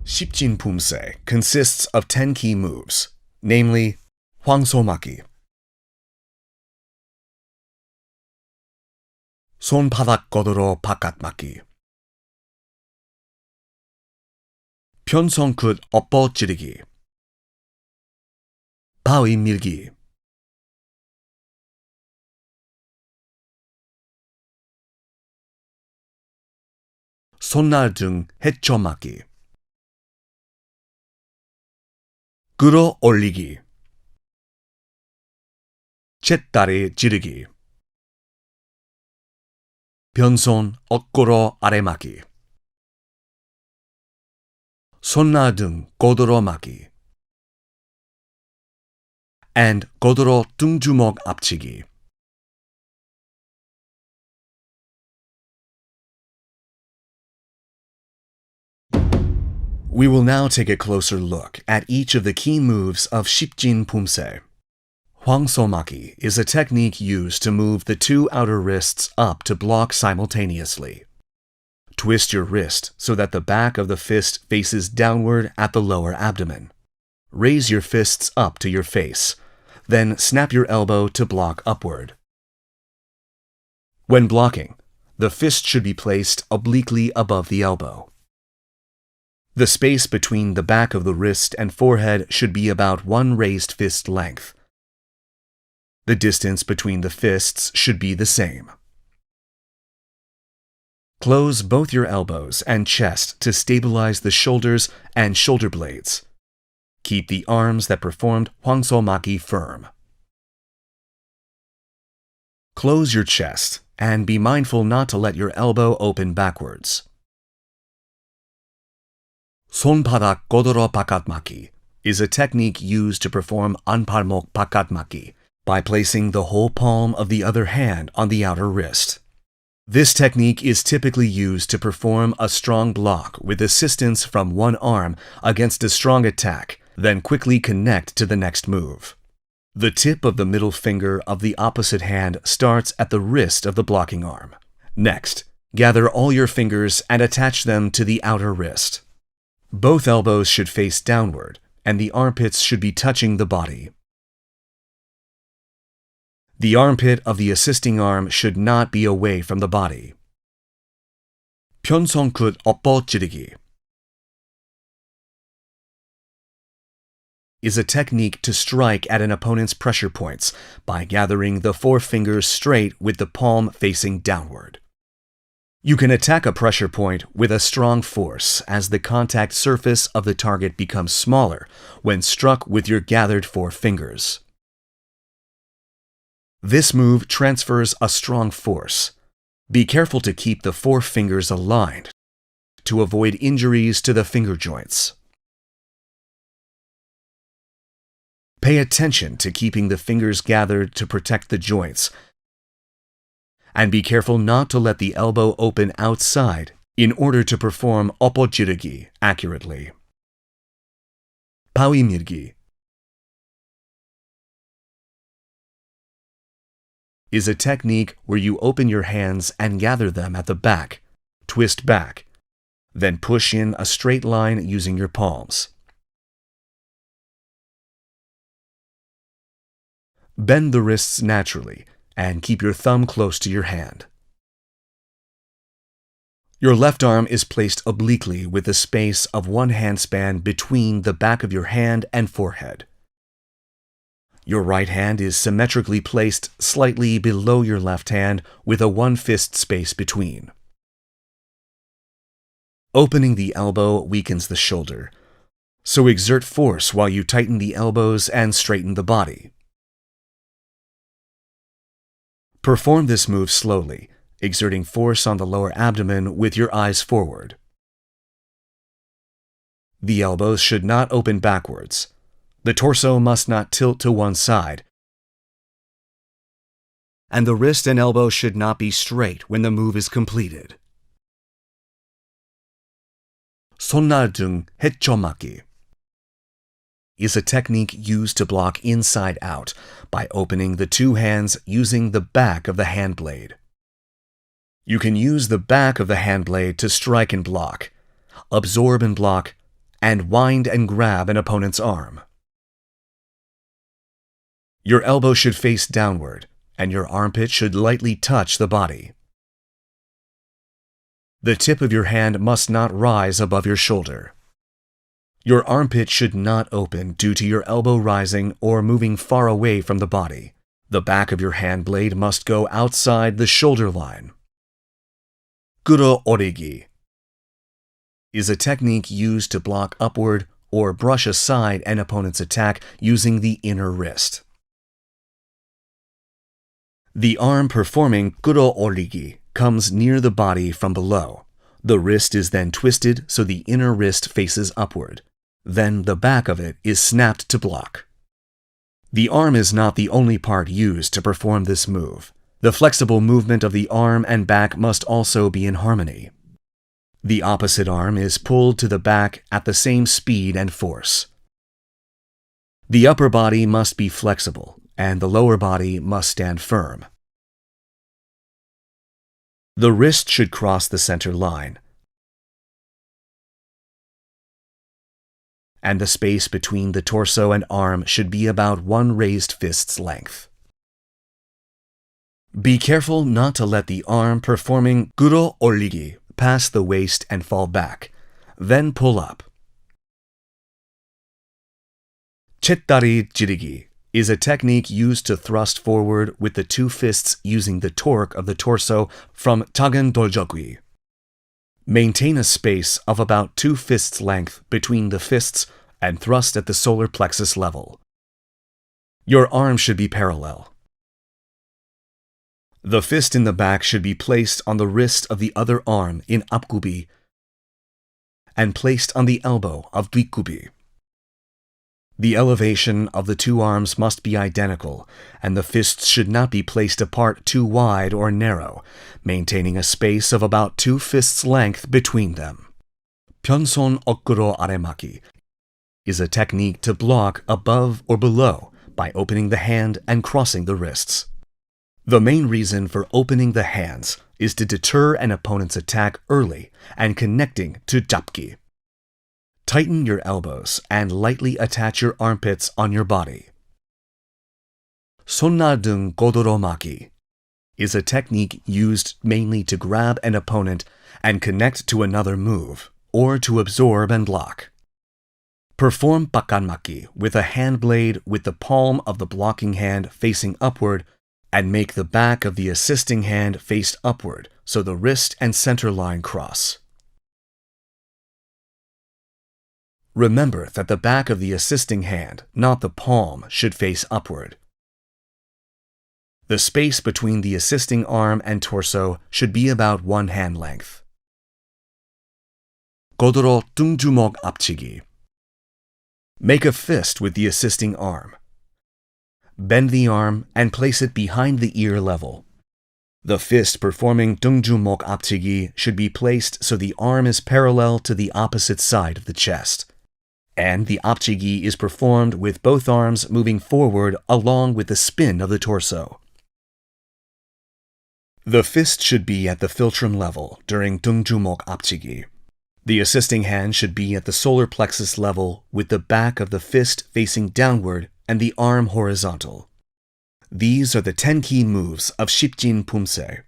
Sipjin Pumse consists of 10 key moves, namely 황소막기, 손바닥 걷으로 바깥막기, 편성끝 엎어지르기, 바위 밀기, 손날 등 헤쳐막기, 끌어올리기, 잿다리 지르기, 변손 어꾸로 아래막기, 손날 등 고드로 막기, and 고드로 등주먹 앞치기. We will now take a closer look at each of the key moves of Sipjin Pumse. 황소막기 is a technique used to move the two outer wrists up to block simultaneously. Twist your wrist so that the back of the fist faces downward at the lower abdomen. Raise your fists up to your face. Then snap your elbow to block upward. When blocking, the fist should be placed obliquely above the elbow. The space between the back of the wrist and forehead should be about one raised fist length. The distance between the fists should be the same. Close both your elbows and chest to stabilize the shoulders and shoulder blades. Keep the arms that performed 황소막기 firm. Close your chest and be mindful not to let your elbow open backwards. 손바닥 걷으로 바깥막기 is a technique used to perform 안팔목 바깥막기 by placing the whole palm of the other hand on the outer wrist. This technique is typically used to perform a strong block with assistance from one arm against a strong attack, then quickly connect to the next move. The tip of the middle finger of the opposite hand starts at the wrist of the blocking arm. Next, gather all your fingers and attach them to the outer wrist. Both elbows should face downward, and the armpits should be touching the body. The armpit of the assisting arm should not be away from the body. 편성끝 엎어지르기 is a technique to strike at an opponent's pressure points by gathering the four fingers straight with the palm facing downward. You can attack a pressure point with a strong force as the contact surface of the target becomes smaller when struck with your gathered four fingers. This move transfers a strong force. Be careful to keep the four fingers aligned to avoid injuries to the finger joints. Pay attention to keeping the fingers gathered to protect the joints, and be careful not to let the elbow open outside in order to perform 엎어지르기 accurately. 바위 밀기 is a technique where you open your hands and gather them at the back, twist back, then push in a straight line using your palms. Bend the wrists naturally and keep your thumb close to your hand. Your left arm is placed obliquely with the space of one handspan between the back of your hand and forehead. Your right hand is symmetrically placed slightly below your left hand with a one fist space between. Opening the elbow weakens the shoulder, so exert force while you tighten the elbows and straighten the body. Perform this move slowly, exerting force on the lower abdomen with your eyes forward. The elbows should not open backwards. The torso must not tilt to one side, and the wrist and elbow should not be straight when the move is completed. 손날 등 헤쳐막기 is a technique used to block inside out by opening the two hands using the back of the hand blade. You can use the back of the hand blade to strike and block, absorb and block, and wind and grab an opponent's arm. Your elbow should face downward, and your armpit should lightly touch the body. The tip of your hand must not rise above your shoulder. Your armpit should not open due to your elbow rising or moving far away from the body. The back of your hand blade must go outside the shoulder line. Kuro origi is a technique used to block upward or brush aside an opponent's attack using the inner wrist. The arm performing kuro origi comes near the body from below. The wrist is then twisted so the inner wrist faces upward. Then the back of it is snapped to block. The arm is not the only part used to perform this move. The flexible movement of the arm and back must also be in harmony. The opposite arm is pulled to the back at the same speed and force. The upper body must be flexible, and the lower body must stand firm. The wrist should cross the center line, and the space between the torso and arm should be about one raised fist's length. Be careful not to let the arm performing kuro origi pass the waist and fall back, then pull up. Chettari jirigi is a technique used to thrust forward with the two fists using the torque of the torso from Tagen Doljokui. Maintain a space of about 2 fists length between the fists and thrust at the solar plexus level. Your arm should be parallel. The fist in the back should be placed on the wrist of the other arm in apkubi and placed on the elbow of duikubi. The elevation of the two arms must be identical, and the fists should not be placed apart too wide or narrow, maintaining a space of about 2 fists length between them. Pyeonson okuro aremaki is a technique to block above or below by opening the hand and crossing the wrists. The main reason for opening the hands is to deter an opponent's attack early and connecting to japki. Tighten your elbows and lightly attach your armpits on your body. Sonnadung godoromaki is a technique used mainly to grab an opponent and connect to another move, or to absorb and block. Perform bakanmaki with a hand blade with the palm of the blocking hand facing upward and make the back of the assisting hand face upward so the wrist and center line cross. Remember that the back of the assisting hand, not the palm, should face upward. The space between the assisting arm and torso should be about 1 hand length. Godoro tungjumok apchigi. Make a fist with the assisting arm. Bend the arm and place it behind the ear level. The fist performing tungjumok apchigi should be placed so the arm is parallel to the opposite side of the chest. And the apchigi is performed with both arms moving forward along with the spin of the torso. The fist should be at the philtrum level during tungjumok apchigi. The assisting hand should be at the solar plexus level with the back of the fist facing downward and the arm horizontal. These are the 10 key moves of Sipjin Pumse.